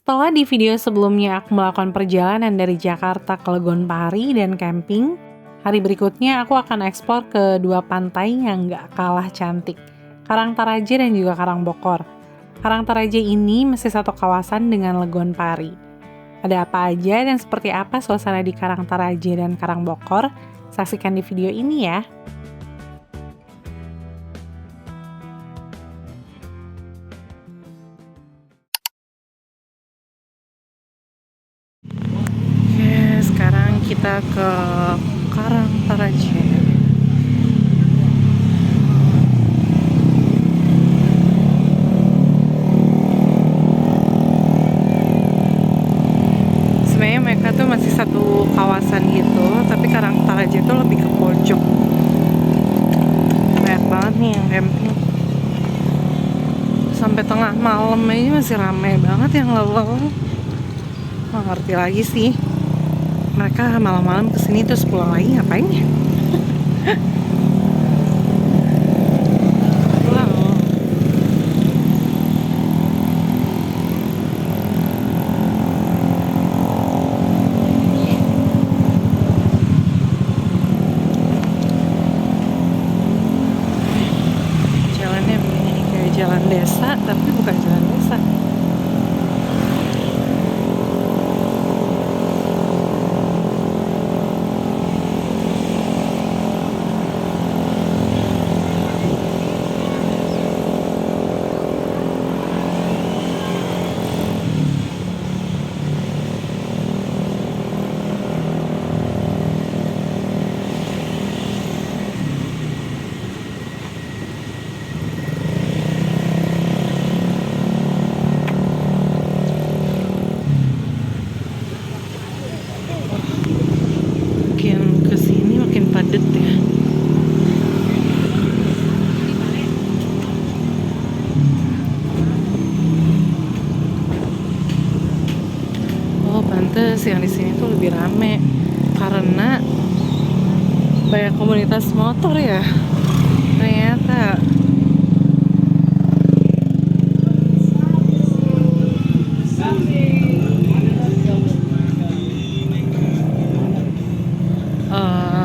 Setelah di video sebelumnya aku melakukan perjalanan dari Jakarta ke Legonpari dan camping, hari berikutnya aku akan eksplor ke dua pantai yang gak kalah cantik, Karangtaraja dan juga Karangbokor. Karangtaraja ini masih satu kawasan dengan Legonpari. Ada apa aja dan seperti apa suasana di Karangtaraja dan Karangbokor? Saksikan di video ini ya. Oke, sekarang kita ke Karangtaraja. Sebenarnya mereka tuh masih satu kawasan gitu, tapi Karangtaraja tuh lebih ke pojok. Banyak banget nih yang camping. Sampai tengah malam aja masih ramai banget yang lalu-lalu. Nggak ngerti lagi sih. Mereka malam-malam kesini terus pulang lagi ngapain ya? Wow. Jalannya begini kayak jalan desa, tapi bukan jalan desa. Makin kesini makin padat ya. Oh, pantes yang di sini tuh lebih rame karena banyak komunitas motor ya. Ternyata.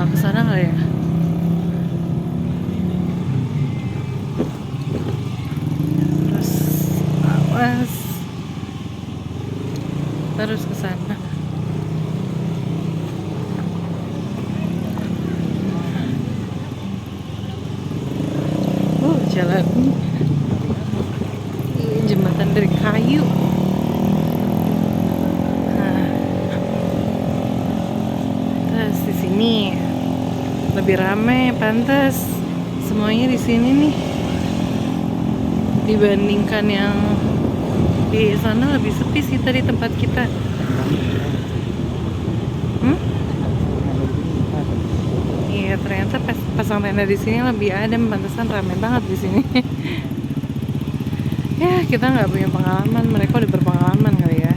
Kesana kali ya? Terus awas. Terus kesana. Jalan jembatan dari kayu. Nah, terus di sini lebih ramai, pantas semuanya di sini nih dibandingkan yang di sana. Lebih sepi sih tadi tempat kita. Iya, ternyata pasang tenda di sini lebih adem, pantesan ramai banget di sini. Ya, kita nggak punya pengalaman, mereka udah berpengalaman kali ya.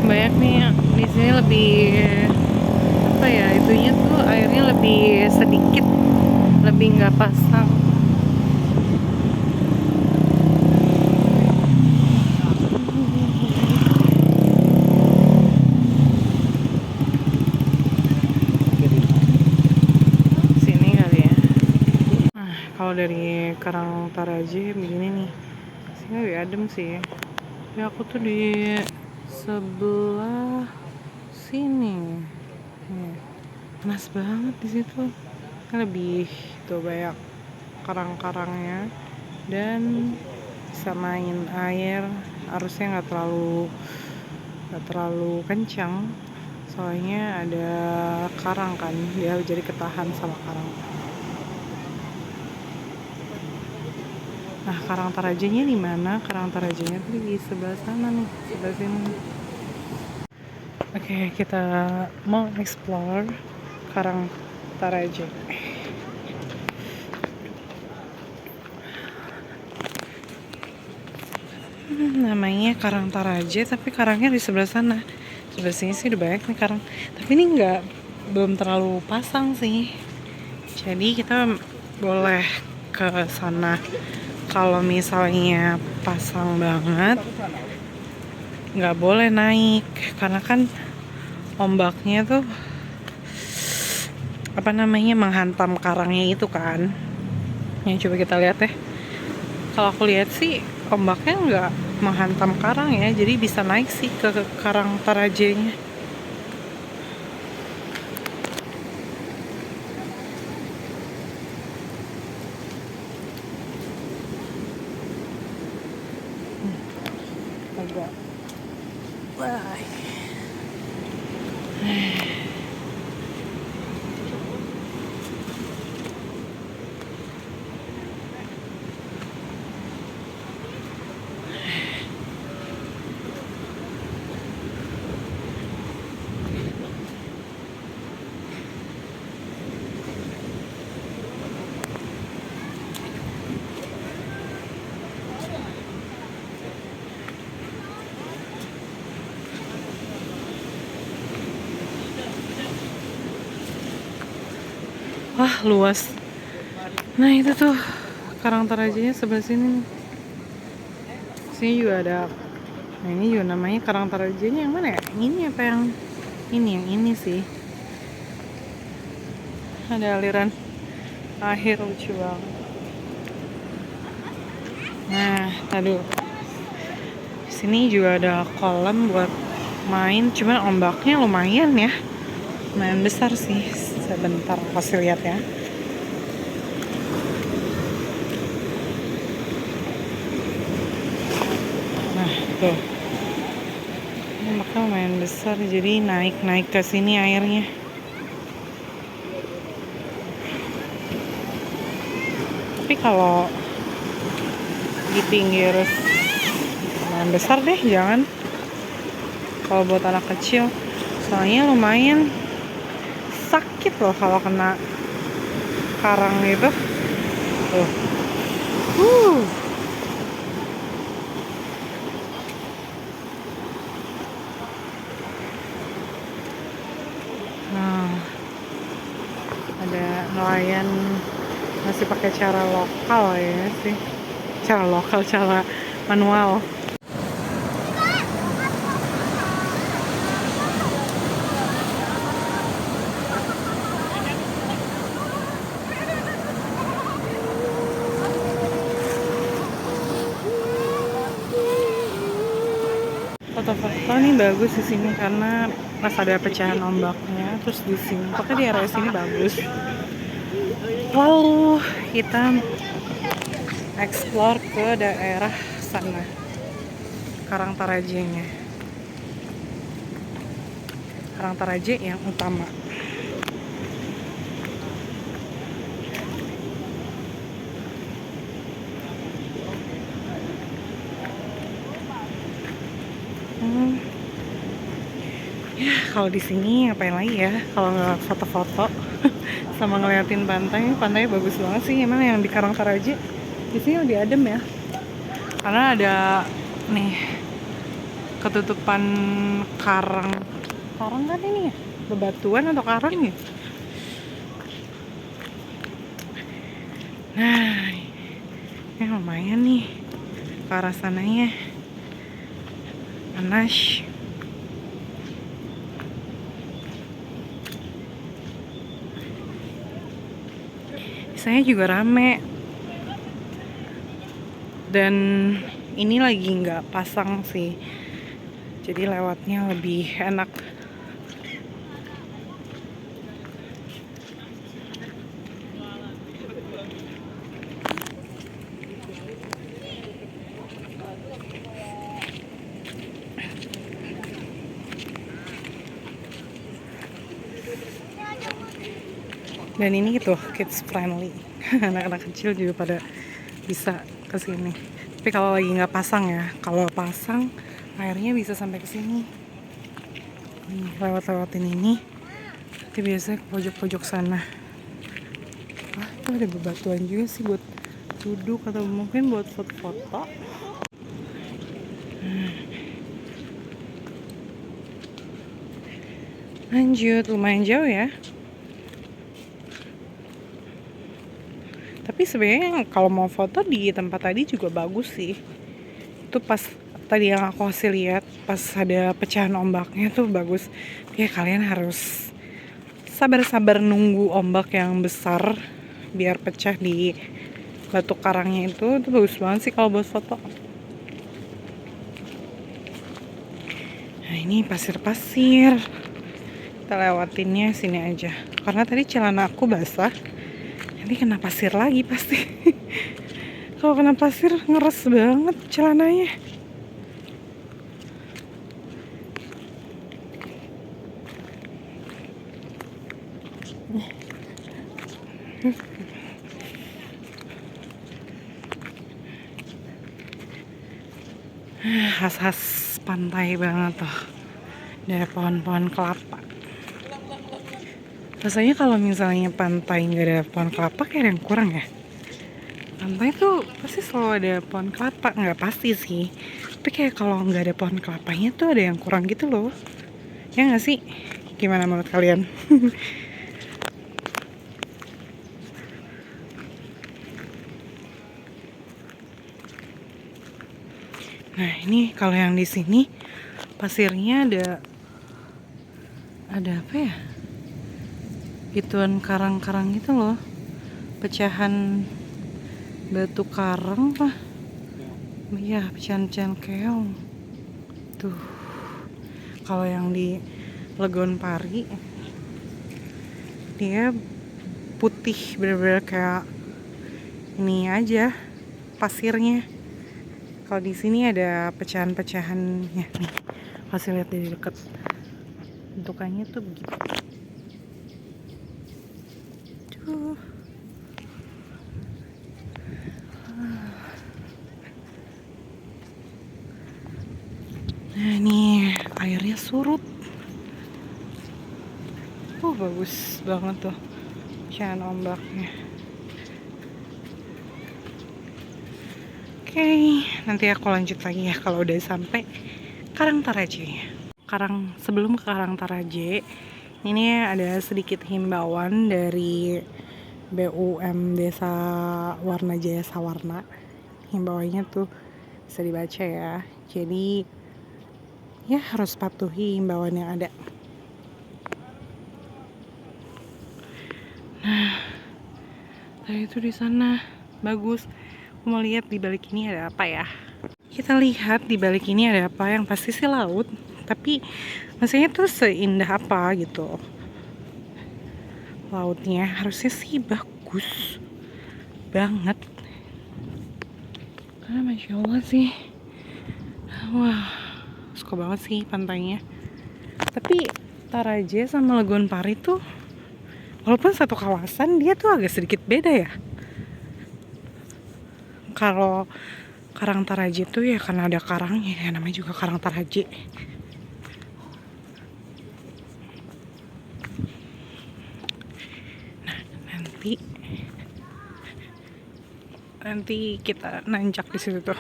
Banyak nih di sini lebih apa ya, itunya tuh airnya lebih sedikit, lebih nggak pasang. Sini kali ya. Nah, kalau dari Karangtaraja begini nih, sini lebih adem sih. Ya aku tuh di sebelah sini. Panas banget di situ. Lebih tuh banyak karang-karangnya dan bisa main air. Arusnya nggak terlalu kencang. Soalnya ada karang kan, dia jadi ketahan sama karang. Nah, Karang Tarajanya di mana? Karang Tarajanya tuh di sebelah sana nih, sebelah sini. Oke, kita mau explore Karang Taraje. Namanya Karang Taraje, tapi karangnya di sebelah sana. Sebelah sini sih udah banyak nih karang. Tapi ini belum terlalu pasang sih. Jadi kita boleh ke sana. Kalau misalnya pasang banget, nggak boleh naik karena kan ombaknya tuh menghantam karangnya itu kan. Ya coba kita lihat ya. Kalau aku lihat sih ombaknya nggak menghantam karang ya, jadi bisa naik sih ke Karang Tarajenya. Agak wah. Wah, luas. Nah, itu tuh Karang Tarajanya sebelah sini. Sini juga ada. Nah, ini juga namanya Karang Tarajanya yang mana ya? Ini apa yang ini? Yang ini sih. Ada aliran air lucu banget. Nah, aduh. Sini juga ada kolam buat main, cuman ombaknya lumayan ya. Lumayan besar sih. Sebentar kasih lihat ya. Nah, tuh. Ombaknya lumayan besar, jadi naik ke sini airnya. Tapi kalau di pinggir lumayan besar deh, jangan. Kalau buat anak kecil, soalnya lumayan sakit loh kalau kena karang gitu. Tuh. Nah, ada nelayan masih pakai cara lokal ya sih. Cara lokal, cara manual. Foto-foto nih bagus di sini karena pas ada pecahan ombaknya, terus di sini, pokoknya di area sini bagus. Lalu kita explore ke daerah sana, Karang Tarajenya. Karang Taraje yang utama. Ya kalau di sini ngapain lagi ya kalau nggak foto-foto sama ngeliatin pantai. Pantainya bagus banget sih. Emang yang di Karang Taraje di sini lebih adem ya, karena ada nih ketutupan karang kan ini ya, bebatuan atau karang ya. Nah, ini lumayan nih ke arah sananya. Panas. Biasanya juga rame. Dan ini lagi nggak pasang sih, jadi lewatnya lebih enak. Dan ini gitu kids friendly. Anak-anak kecil juga pada bisa ke sini. Tapi kalau lagi nggak pasang ya, kalau pasang airnya bisa sampai ke sini. Lewat-lewatin ini. Tapi biasanya ke pojok-pojok sana. Ah, itu ada bebatuan juga sih buat duduk atau mungkin buat foto-foto. Lanjut, lumayan jauh ya. Tapi sebenarnya kalau mau foto di tempat tadi juga bagus sih. Itu pas tadi yang aku kasih lihat pas ada pecahan ombaknya tuh bagus. Ya kalian harus sabar-sabar nunggu ombak yang besar biar pecah di batu karangnya itu bagus banget sih kalau buat foto. Nah ini pasir-pasir. Kita lewatinnya sini aja. Karena tadi celana aku basah. Ini kena pasir lagi pasti. Kalau kena pasir ngeres banget celananya. Khas-khas pantai banget tuh. Ada pohon-pohon kelapa. Rasanya kalau misalnya pantai nggak ada pohon kelapa kayak ada yang kurang ya. Pantai tuh pasti selalu ada pohon kelapa, nggak pasti sih. Tapi kayak kalau nggak ada pohon kelapanya tuh ada yang kurang gitu loh. Ya nggak sih? Gimana menurut kalian? Nah ini kalau yang di sini pasirnya ada apa ya? Gituan karang-karang gitu loh, pecahan batu karang lah. Iya, pecahan-pecahan keong tuh. Kalau yang di Legon Pari dia putih bener-bener kayak ini aja pasirnya. Kalau di sini ada pecahan-pecahannya nih, kasih lihat dari dekat bentukannya tuh begitu. Tuh. Nah ini airnya surut. Bagus banget tuh pecahan ombaknya. Oke, nanti aku lanjut lagi ya kalau udah sampai Karang Taraje. Sebelum ke Karang Taraje, ini ada sedikit himbauan dari BUM Desa Warna Jaya Sawarna. Himbauannya tuh bisa dibaca ya. Jadi ya harus patuhi himbauan yang ada. Nah, tadi itu di sana bagus. Aku mau lihat di balik ini ada apa ya. Kita lihat di balik ini ada apa, yang pasti sih laut. Tapi maksudnya tuh seindah apa gitu. Lautnya harusnya sih bagus banget. Karena Masya Allah sih. Wah, suka banget sih pantainya. Tapi Taraje sama Legon Pari tuh walaupun satu kawasan, dia tuh agak sedikit beda ya. Kalau Karang Taraje tuh ya karena ada karangnya, ya namanya juga Karang Taraje. Nah, nanti kita nanjak di situ tuh.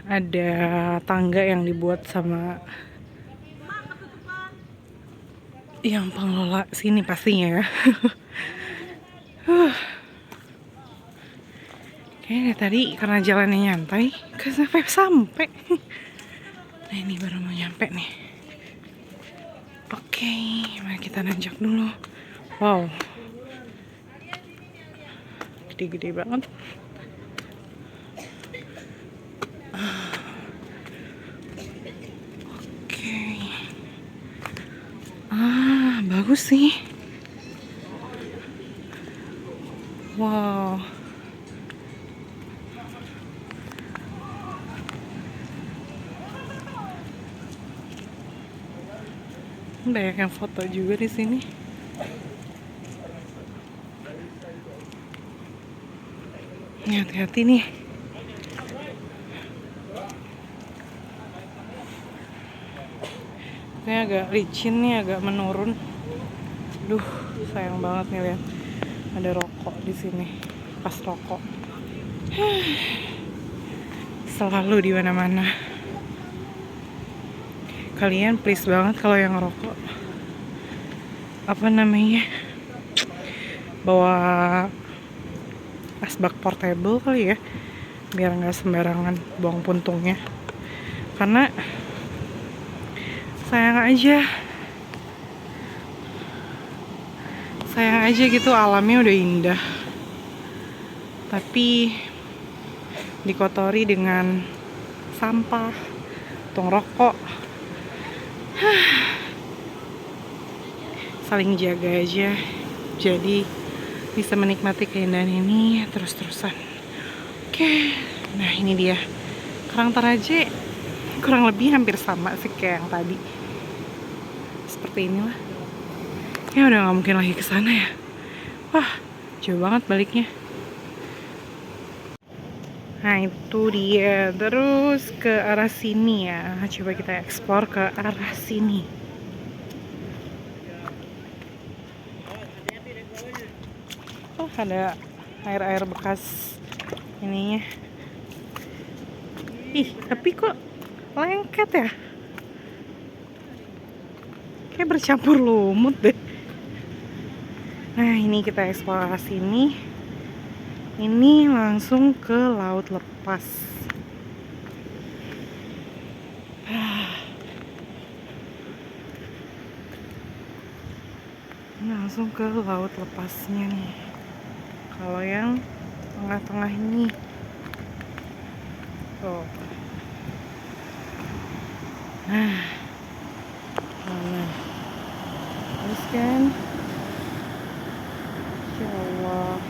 Ada tangga yang dibuat sama yang pengelola sini pastinya ya. Kayaknya tadi karena jalannya nyantai, sampai. Nah ini baru mau nyampe nih. Oke, mari kita nanjak dulu. Wow, gede-gede banget. Oke. Bagus sih. Wow. Banyak yang foto juga di sini. Ini hati-hati nih. Ini agak licin nih, agak menurun. Duh, sayang banget nih lihat. Ada rokok di sini. Pas rokok. Selalu di mana-mana. Kalian please banget kalau yang ngerokok, bawa asbak portable kali ya, biar nggak sembarangan buang puntungnya. Karena sayang aja gitu, alamnya udah indah, tapi dikotori dengan sampah, puntung rokok. Saling jaga aja, jadi bisa menikmati keindahan ini terus-terusan. Oke, nah ini dia Karang Tarajé, kurang lebih hampir sama sih kayak yang tadi. Seperti inilah. Ya udah nggak mungkin lagi ke sana ya. Wah, jauh banget baliknya. Nah itu dia, terus ke arah sini ya. Coba kita eksplor ke arah sini. Oh, ada air-air bekas ininya. Ih, tapi kok lengket ya? Kayak bercampur lumut deh. Nah, ini kita eksplorasi ini. Ini langsung ke laut lepas. Ini langsung ke laut lepasnya nih. Kalau yang tengah-tengah ini, tuh. Nah, mana? Terus kan, ya Allah.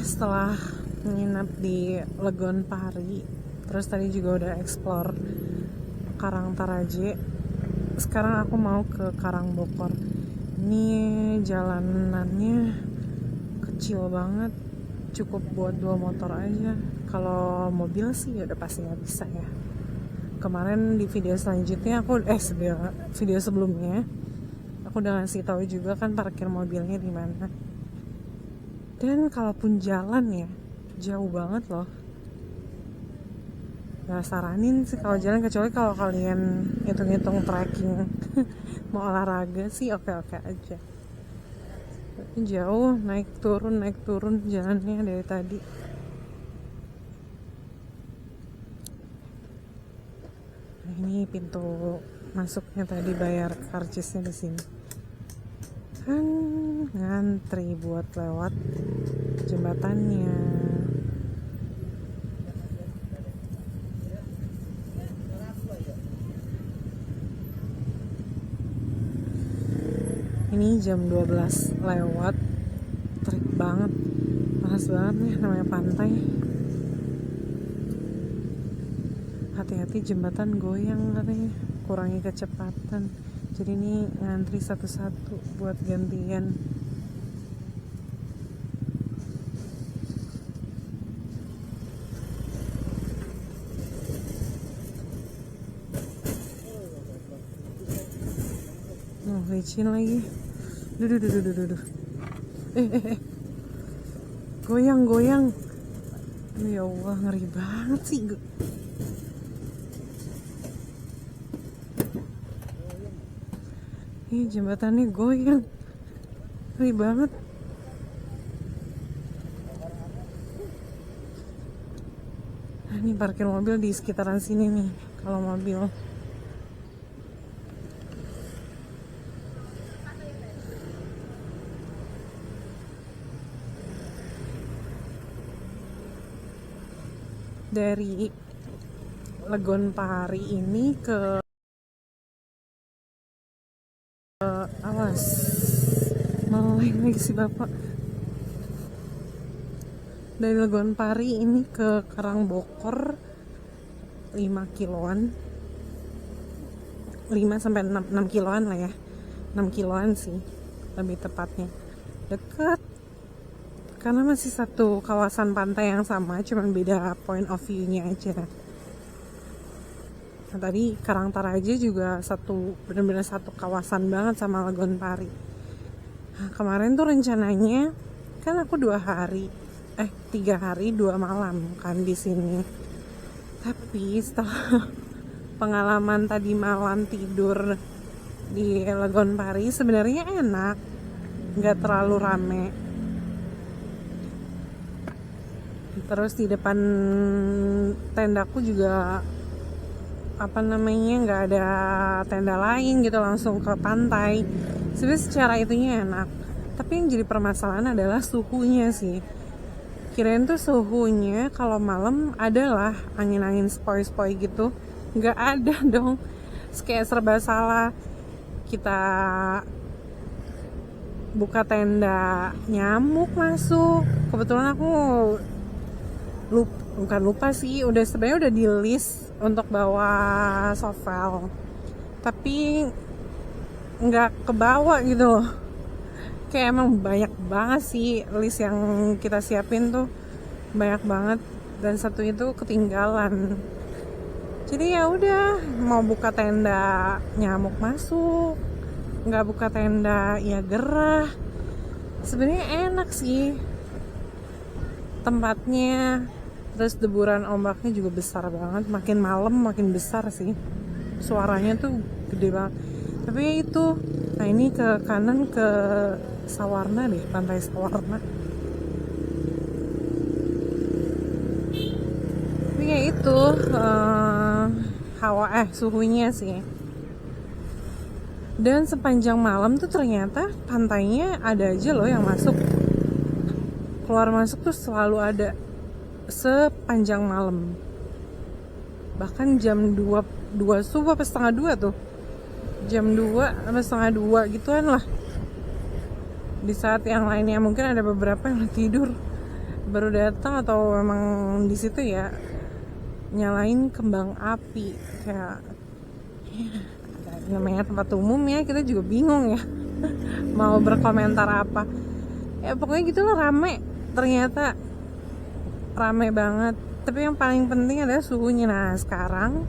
Setelah menginap di Legon Pari, terus tadi juga udah explore Karang Tarajé, sekarang aku mau ke Karangbokor. Ini jalanannya kecil banget, cukup buat 2 motor aja. Kalau mobil sih udah pasti nggak bisa ya. Kemarin di video selanjutnya video sebelumnya aku udah ngasih tahu juga kan parkir mobilnya di mana. Dan kalaupun jalan ya, jauh banget loh. Gak saranin sih kalau jalan, kecuali kalau kalian hitung-hitung trekking mau olahraga sih oke-oke aja. Tapi jauh, naik turun jalannya dari tadi. Nah, ini pintu masuknya tadi, bayar karcisnya di sini. Kan ngantri buat lewat jembatannya. Ini jam 12 lewat, terik banget, panas banget nih, namanya pantai. Hati-hati jembatan goyang katanya, kurangi kecepatan. Jadi ini ngantri satu-satu buat gantian. Oh, licin lagi. Duh. Goyang. Ya Allah, ngeri banget sih. Ini jembatannya goyang, ngeri banget. Nah, ini parkir mobil di sekitaran sini nih kalau mobil. Dari Legon Pari ini ke awas meleng lagi si bapak. Dari Legon Pari ini ke Karangbokor 5 kiloan, 5 sampai 6 kiloan lah ya, 6 kiloan sih lebih tepatnya. Deket karena masih satu kawasan pantai yang sama, cuman beda point of view-nya aja. Nah, tadi Karangtaraja juga benar-benar satu kawasan banget sama Legon Pari. Nah, kemarin tuh rencananya kan aku 3 hari 2 malam kan di sini. Tapi setelah pengalaman tadi malam tidur di Legon Pari, sebenarnya enak, nggak terlalu rame. Terus di depan tendaku juga nggak ada tenda lain gitu, langsung ke pantai. Sebenarnya secara itunya enak, tapi yang jadi permasalahan adalah suhunya sih. Kirain tuh suhunya kalau malam adalah angin-angin spoi-spoi gitu, nggak ada dong. Kayak serba salah. Kita buka tenda, nyamuk masuk. Kebetulan aku bukan lupa sih, sebenarnya udah di list untuk bawa sovel, tapi nggak kebawa gitu loh. Kayak emang banyak banget sih list yang kita siapin tuh, banyak banget, dan satu itu ketinggalan. Jadi ya udah, mau buka tenda nyamuk masuk, nggak buka tenda ya gerah. Sebenarnya enak sih tempatnya, terus deburan ombaknya juga besar banget, makin malam makin besar sih, suaranya tuh gede banget. Tapi ya itu, nah ini ke kanan ke Sawarna deh, pantai Sawarna. Tapi ya itu suhunya sih. Dan sepanjang malam tuh ternyata pantainya ada aja loh yang masuk, keluar masuk tuh selalu ada sepanjang malam. Bahkan jam 2 subuh apa setengah 2 tuh, jam 2 apa setengah 2 gituan lah. Di saat yang lainnya mungkin ada beberapa yang tidur baru datang, atau memang di situ ya nyalain kembang api. Kayak namanya tempat umum ya, kita juga bingung ya mau berkomentar apa. Ya pokoknya gitulah, ternyata rame banget. Tapi yang paling penting adalah suhunya. Nah sekarang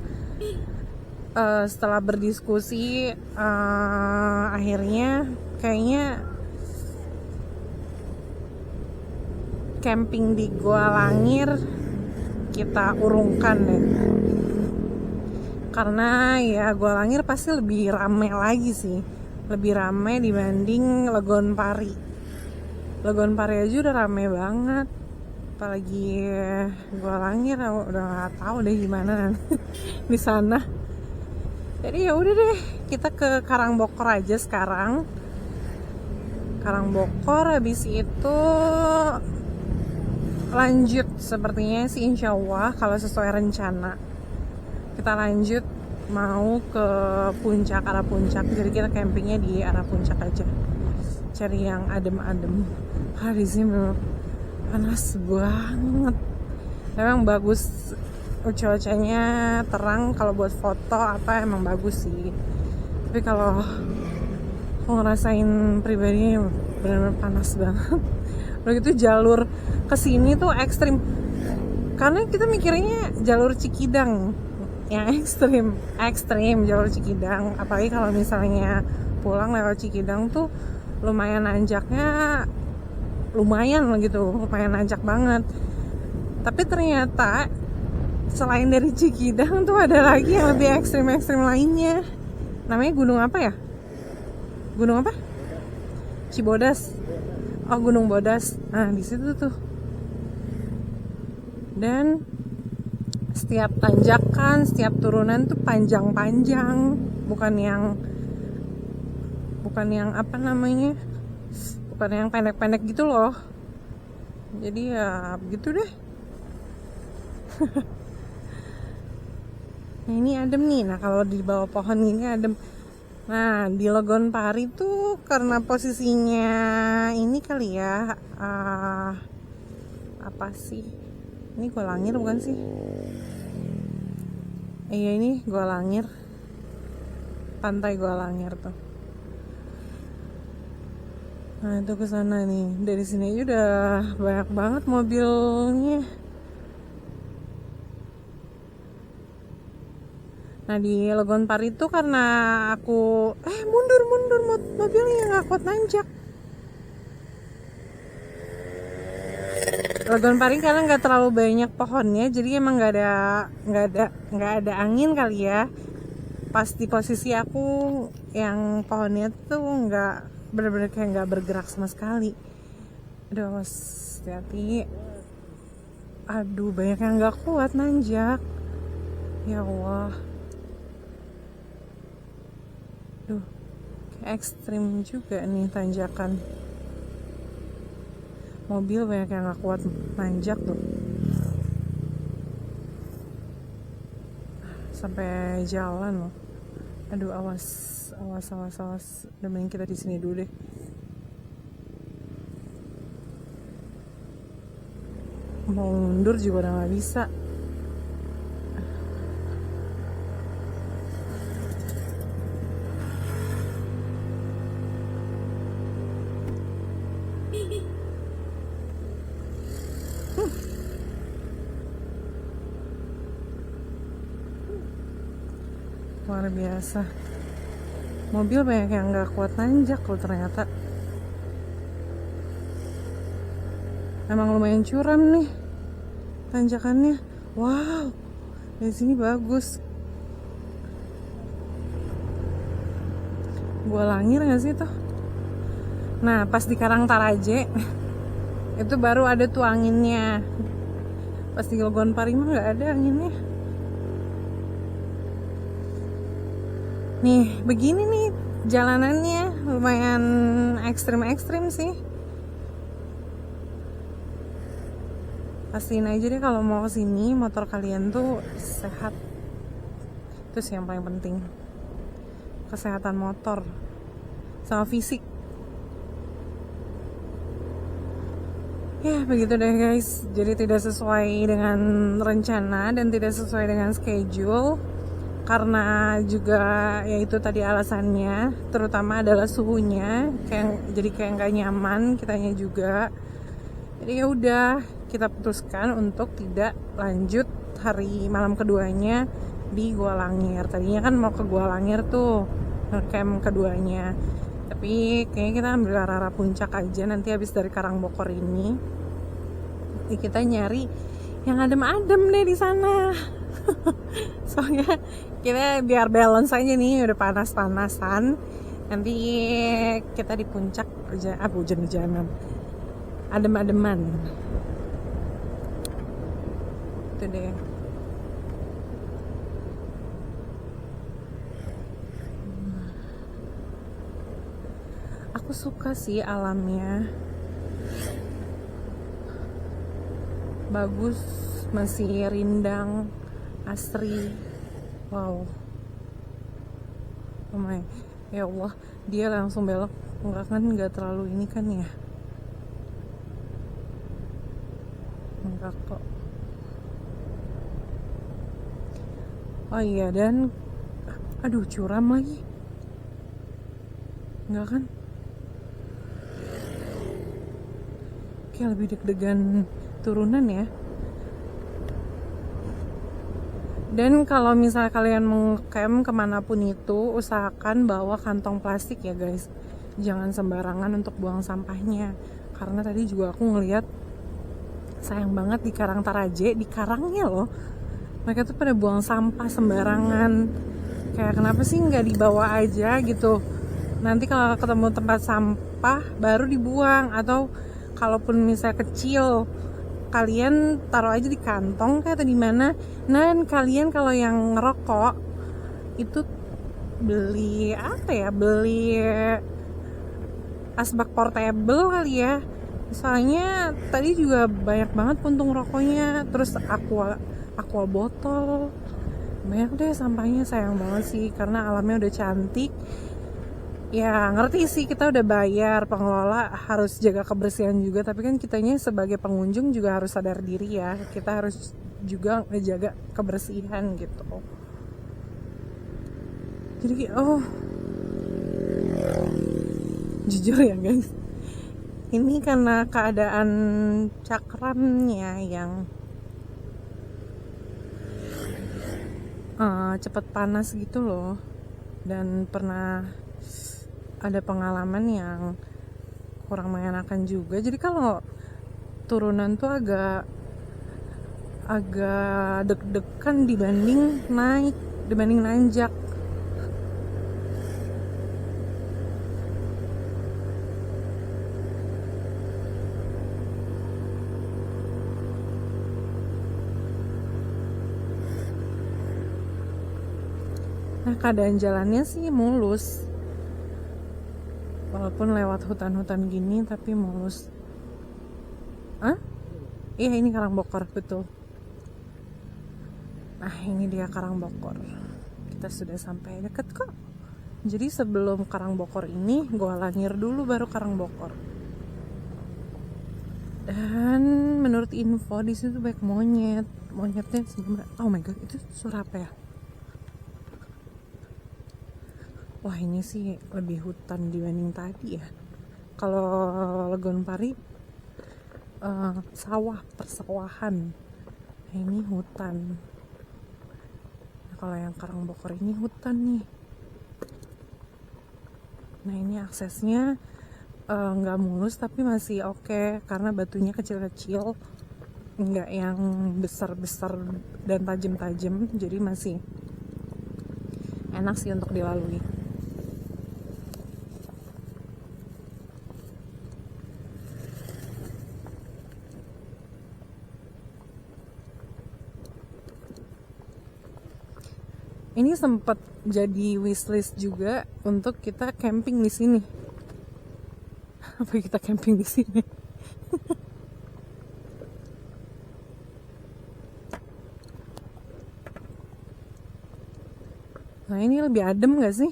setelah berdiskusi, akhirnya kayaknya camping di Gua Langir kita urungkan deh, karena ya Gua Langir pasti lebih rame lagi sih, lebih rame dibanding Legon Pari. Legon Pari aja udah rame banget, apalagi Gua Langir udah nggak tahu deh gimana di sana. Jadi ya udah deh, kita ke Karangbokor aja sekarang. Karangbokor, habis itu lanjut sepertinya sih, insya Allah kalau sesuai rencana kita lanjut mau ke puncak, arah puncak. Jadi kita campingnya di arah puncak aja, cari yang adem-adem. Di sini bener panas banget. Emang bagus cuacanya, terang, kalau buat foto apa emang bagus sih. Tapi kalau aku ngerasain pribadi benar-benar panas banget. Udah gitu jalur kesini tuh ekstrim, karena kita mikirnya jalur Cikidang yang ekstrim jalur Cikidang. Apalagi kalau misalnya pulang lewat Cikidang tuh lumayan nanjaknya, lumayan nanjak banget. Tapi ternyata selain dari Cikidang tuh ada lagi yang lebih ekstrim lainnya. Namanya gunung apa ya? Gunung apa? Cibodas. Oh, Gunung Bodas. Nah, di situ tuh. Dan setiap tanjakan, setiap turunan tuh panjang-panjang, bukan yang apa namanya? Bukan yang pendek-pendek gitu loh. Jadi ya begitu deh. Nah, ini adem nih. Nah, kalau di bawah pohon gini adem. Nah, di Legonpari tuh karena posisinya ini kali ya, apa sih? Ini Gua Langir bukan sih? Iya, ini Gua Langir. Pantai Gua Langir tuh. Nah, itu ke sana nih. Dari sini aja udah banyak banget mobilnya. Nah, di Legonpari itu karena aku mundur mobilnya nggak kuat nanjak. Legonpari karena nggak terlalu banyak pohonnya, jadi emang nggak ada angin kali ya. Pas di posisi aku yang pohonnya tuh nggak, bener-bener kayak nggak bergerak sama sekali. Aduh, hati-hati. Aduh, banyak yang nggak kuat nanjak. Ya Allah. Duh, kayak ekstrim juga nih tanjakan. Mobil banyak yang gak kuat nanjak tuh. Sampai jalan loh. Aduh, awas. Udah, mending kita di sini dulu deh. Mau mundur juga udah gak bisa. Luar biasa. Mobil banyak yang gak kuat nanjak loh ternyata. Emang lumayan curam nih tanjakannya. Wow, dari sini bagus. Gua Langir gak sih tuh? Nah, pas di Karangtaraje itu baru ada tuh anginnya. Pas di Legonpari mah gak ada anginnya. Nih, begini nih jalanannya, lumayan ekstrim sih. Pastiin aja deh kalau mau kesini motor kalian tuh sehat. Itu sih yang paling penting. Kesehatan motor sama fisik. Ya begitu deh guys. Jadi tidak sesuai dengan rencana dan tidak sesuai dengan schedule. Karena juga yaitu tadi alasannya, terutama adalah suhunya, jadi kayak nggak nyaman kitanya juga. Jadi ya udah, kita putuskan untuk tidak lanjut hari malam keduanya di Gua Langir. Tadinya kan mau ke Gua Langir tuh, camp keduanya. Tapi kayaknya kita ambil arah puncak aja. Nanti habis dari Karangbokor ini, kita nyari yang adem-adem deh di sana. Soalnya kita biar balance aja nih, udah panas-panasan. Nanti kita di puncak hujan-hujanan, adem-ademan. Itu deh. Aku suka sih alamnya, bagus, masih rindang, asri. Wow, oh my, ya Allah, dia langsung belok. Enggak kan, nggak terlalu ini kan ya? Enggak kok. Oh iya, dan aduh, curam lagi. Enggak kan? Kayak lebih deg-degan turunan ya. Dan kalau misalnya kalian mau camp kemanapun itu, usahakan bawa kantong plastik ya guys. Jangan sembarangan untuk buang sampahnya. Karena tadi juga aku ngeliat, sayang banget di Karang Taraje, di karangnya loh, mereka tuh pada buang sampah sembarangan. Kayak kenapa sih nggak dibawa aja gitu? Nanti kalau ketemu tempat sampah baru dibuang, atau kalaupun misalnya kecil, kalian taruh aja di kantong kayak atau di mana. Dan kalian kalau yang ngerokok itu beli apa ya? Beli asbak portable kali ya. Soalnya tadi juga banyak banget puntung rokoknya, terus aqua botol. Banyak deh sampahnya, sayang banget sih karena alamnya udah cantik. Ya ngerti sih, kita udah bayar, pengelola harus jaga kebersihan juga, tapi kan kitanya sebagai pengunjung juga harus sadar diri ya, kita harus juga ngejaga kebersihan gitu. Jadi jujur ya guys, ini karena keadaan cakramnya yang cepat panas gitu loh, dan pernah ada pengalaman yang kurang mengenakan juga. Jadi kalau turunan tuh agak deg-degan dibanding nanjak. Nah, keadaan jalannya sih mulus, walaupun lewat hutan-hutan gini tapi mulus. Iya, ini Karangbokor betul. Nah, ini dia Karangbokor. Kita sudah sampai deket kok. Jadi sebelum Karangbokor ini Goa Langir dulu, baru Karangbokor. Dan menurut info di situ banyak monyetnya sebenarnya. Oh my god, itu suara apa ya? Wah, ini sih lebih hutan dibanding tadi ya. Kalau Legon Pari sawah, persawahan. Nah, ini hutan. Nah, kalau yang Karangbokor ini hutan nih. Nah, ini aksesnya nggak mulus tapi masih oke, karena batunya kecil-kecil, nggak yang besar-besar dan tajam-tajam, jadi masih enak sih untuk dilalui. Ini sempat jadi wishlist juga untuk kita camping di sini. Apa kita camping di sini? Nah, ini lebih adem gak sih?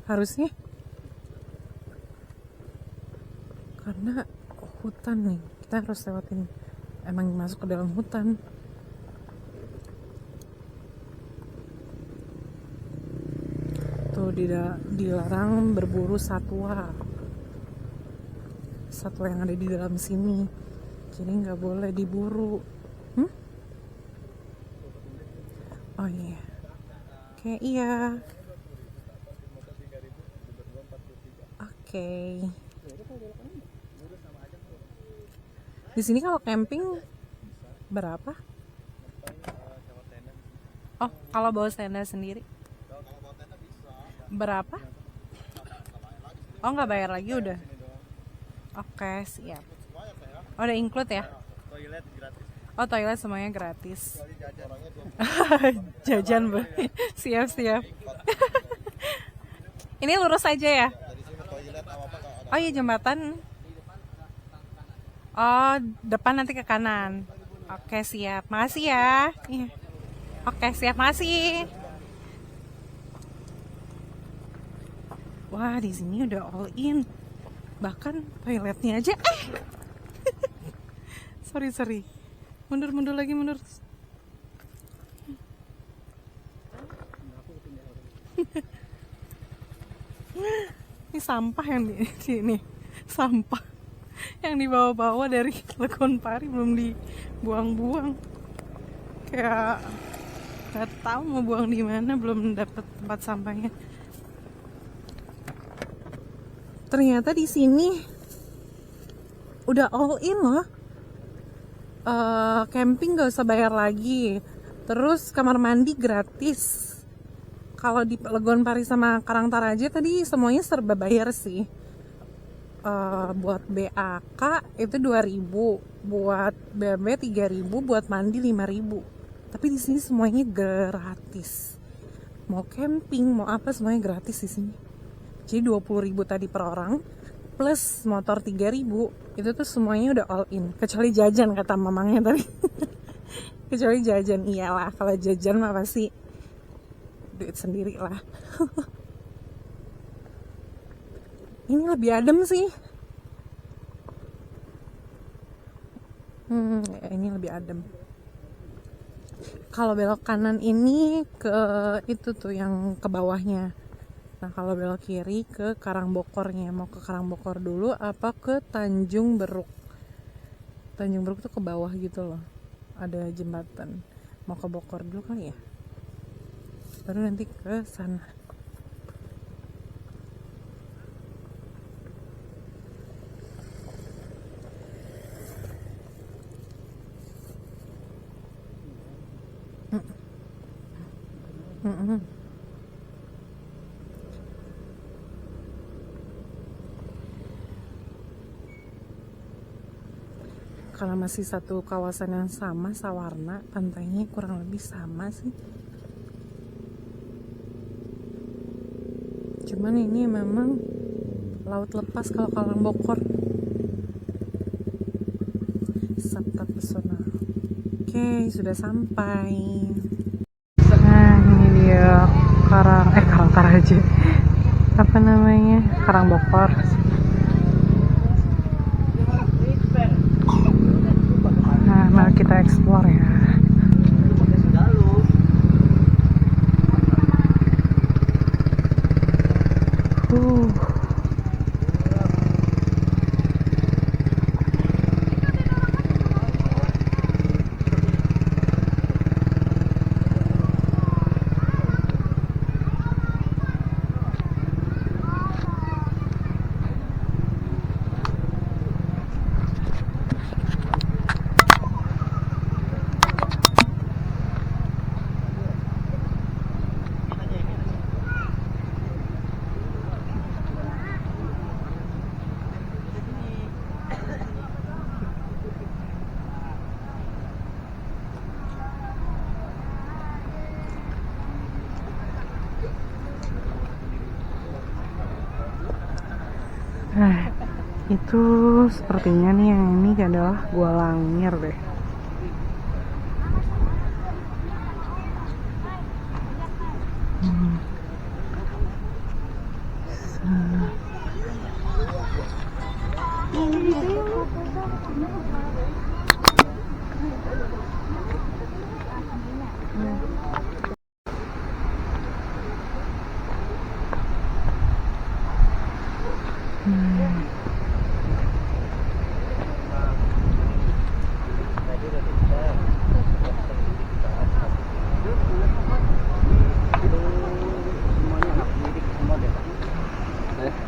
Harusnya. Karena hutan nih, kita harus lewatin. Emang masuk ke dalam hutan. Tuh, dilarang berburu satwa yang ada di dalam sini, jadi nggak boleh diburu. Oh iya, oke, iya, oke. Di sini kalau camping berapa? Oh, kalau bawa tenda sendiri berapa? Oh, nggak bayar lagi udah. Oke, siap. Oh, udah include ya? Toilet gratis. Oh, toilet semuanya gratis. Jajan, Bu. Siap. Ini lurus aja ya? Oh iya, jembatan. Oh, depan nanti ke kanan. Oke, siap. Makasih ya. Iya. Oke, siap. Makasih. Wah, di sini udah all in. Bahkan toiletnya aja. Sorry. Mundur lagi, mundur. Ini sampah yang di sini. Sampah yang dibawa-bawa dari Legon Pari belum dibuang-buang. Kayak nggak tahu mau buang di mana, belum dapet tempat sampahnya. Ternyata di sini udah all in loh. Camping gak usah bayar lagi. Terus kamar mandi gratis. Kalau di Legon Pari sama Karangtaraja tadi semuanya serba bayar sih. Buat BAK itu 2.000, buat BB 3.000, buat mandi 5.000. Tapi di sini semuanya gratis. Mau camping, mau apa semuanya gratis di sini. Jadi 20.000 tadi per orang plus motor 3.000, itu tuh semuanya udah all in. Kecuali jajan kata mamangnya tadi. Kecuali jajan, iyalah kalau jajan mah pasti duit sendiri lah. Ini lebih adem sih. Ini lebih adem. Kalau belok kanan ini ke itu tuh yang ke bawahnya. Nah, kalau belok kiri ke Karangbokornya. Mau ke Karangbokor dulu apa ke Tanjung Beruk? Tanjung Beruk tuh ke bawah gitu loh. Ada jembatan. Mau ke Bokor dulu kali ya? Baru nanti ke sana. Kalau masih satu kawasan yang sama, Sawarna, pantainya kurang lebih sama sih. Cuman ini memang laut lepas kalau Karangbokor. Sabta Pesona. Oke, sudah sampai. Nah, ini dia Karangtaraja. Apa namanya? Karangbokor. Nah, mari kita explore ya. Nah, itu sepertinya nih yang ini adalah Gua Langir deh.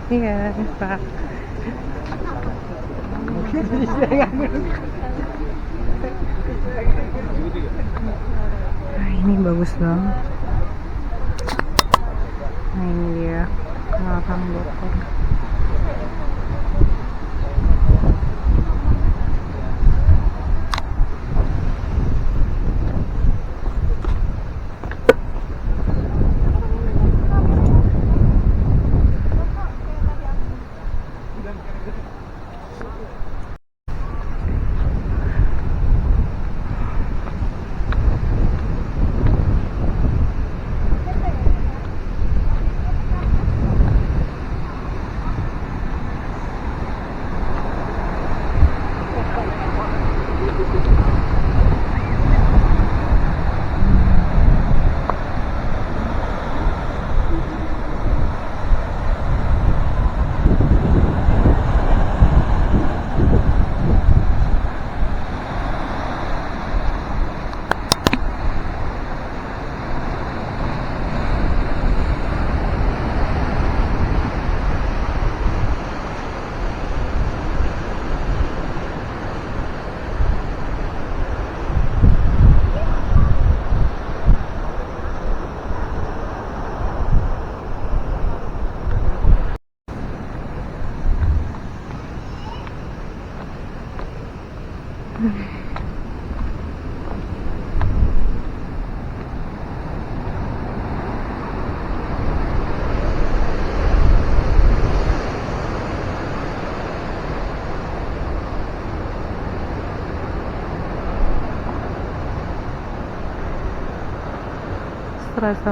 Iya, Pak. Nah, ini bagus banget. Nah, ini dia Karangbokor. Terasa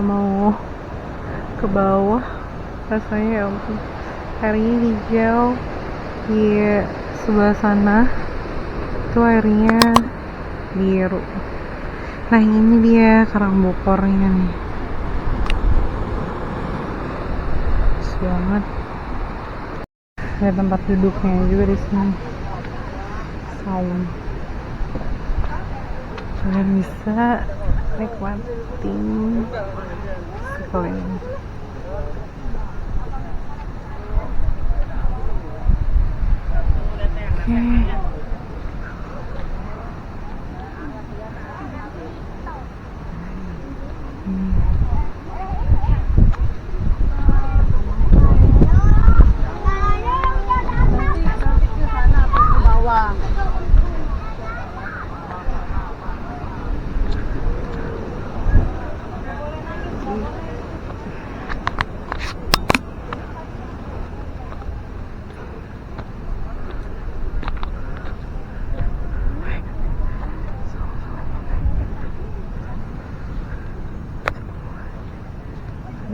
mau ke bawah, rasanya ya ampun, airnya hijau. Di sebelah sana itu airnya biru. Nah ini dia Karang Bokornya nih, bagus banget. Ada tempat duduknya juga di sini, saung. Kalian bisa nikmatin sekeliling.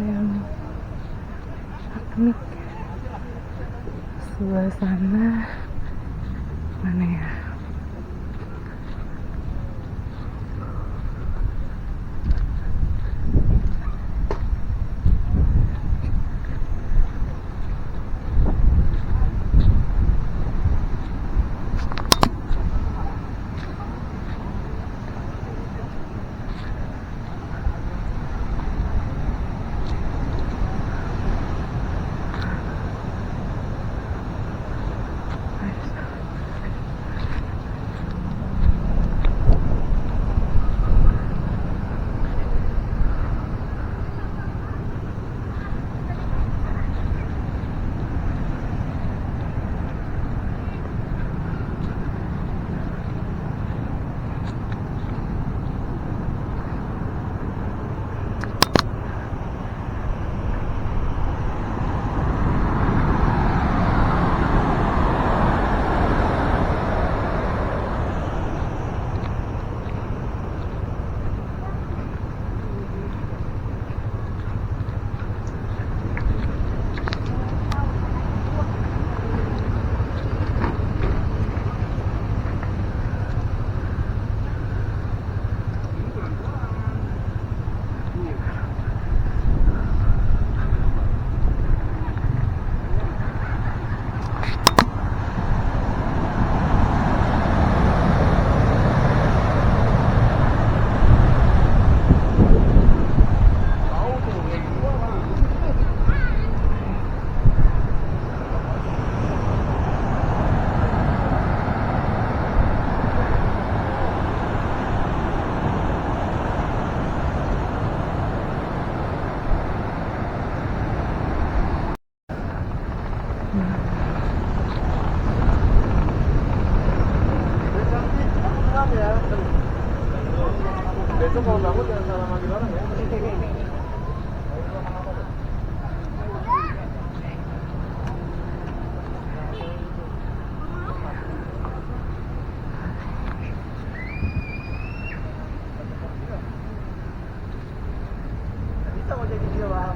Yang piknik sebelah sana mana ya? Besok kalau bangun jangan salah manggil orang ya. Bisa mau jadi dia, Pak.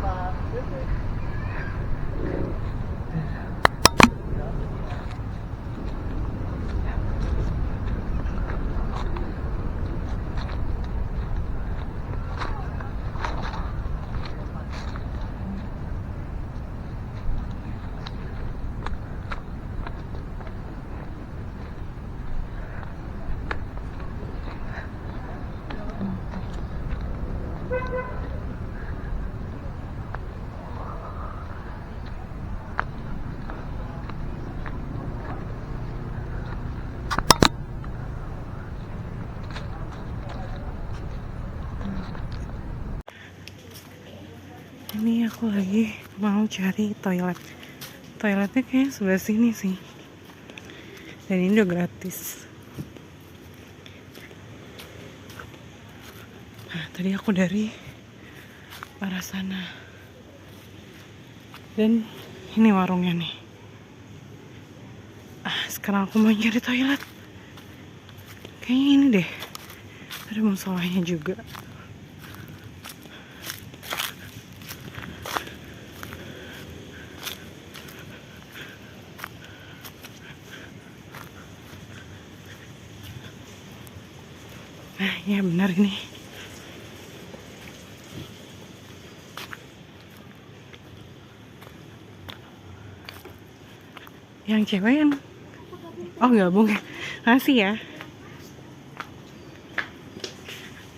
Pak. Ini aku lagi mau cari toiletnya kayaknya sebelah sini sih, dan ini udah gratis. Tadi aku dari arah sana. Dan ini warungnya nih. Sekarang aku mau nyari toilet. Kayaknya ini deh. Ada musolanya juga. Nah, ya benar ini. Yang cewek yang... Oh, gabung ya. Makasih ya.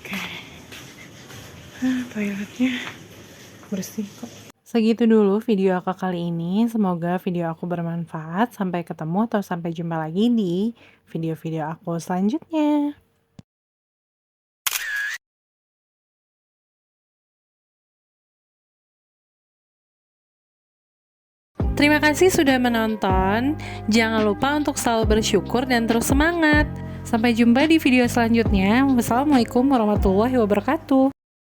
Oke. Toiletnya bersih kok. Segitu dulu video aku kali ini. Semoga video aku bermanfaat. Sampai ketemu atau sampai jumpa lagi di video-video aku selanjutnya. Terima kasih sudah menonton. Jangan lupa untuk selalu bersyukur dan terus semangat. Sampai jumpa di video selanjutnya. Wassalamualaikum warahmatullahi wabarakatuh.